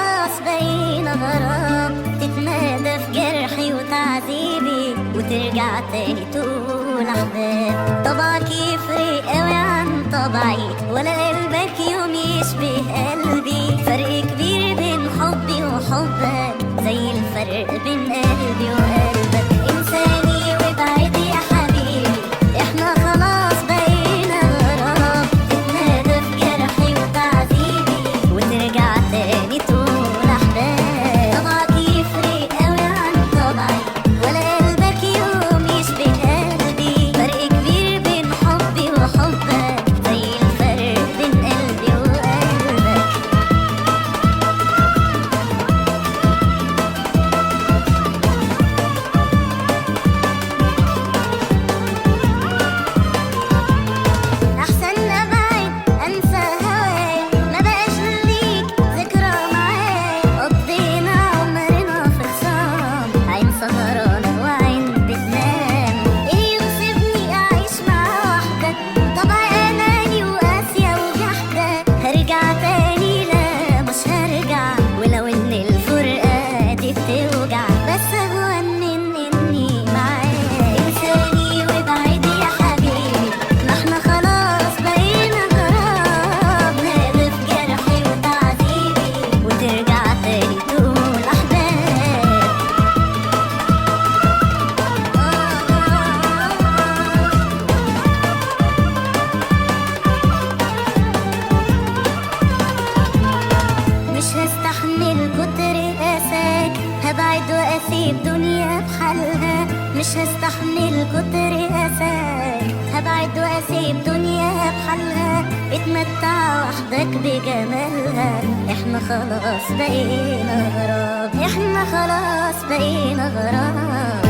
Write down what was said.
خلاص بقينا غرام، تتمادى في جرحي وتعذيبي وترجع تاني تقول أحباب. طبعك يفرق قوي عن طبعي، ولا قلبك يوم يشبه قلبي. فرق كبير بين حبي وحبك، زي الفرق بين قلبي وقلبك. إنساني وابعد يا حبيبي، إحنا خلاص بقينا غرام، تتمادى في جرحي وتعذيبي وترجع تاني تقول أحباب. طبعك يفرق قوي عن طبعي، ولا قلبك يوم يشبه قلبي. فرق كبير بين حبي وحبك، زي الفرق بين قلبي وقلبك. أحسن أبعد أنسى هواي، ما بقاش ليك ذكرى معاي. قضينا عمرنا في خصام، عين سهرانة وعين بتنام. إيه ينصبني أعيش مع وحدك، طبعي أناني وقاسية وجحدة. هرجع تاني؟ لا مش هرجع، ولو إن الفرقة دي بتوجع، بس أهون من إني معاك. إنساني وابعد يا حبيبي، ما إحنا خلاص بقينا غراب. نادي في جرحي وتعذيبي وترجع تاني تقول أحباب. مش هستحمل كتر قاساك، هبعد واسيب دنيا بحالها. مش هستحمل كتر قاساك، هبعد واسيب دنيا بحالها. اتمتع وحدك بجمالها، احنا خلاص بقينا غراب، احنا خلاص بقينا غراب.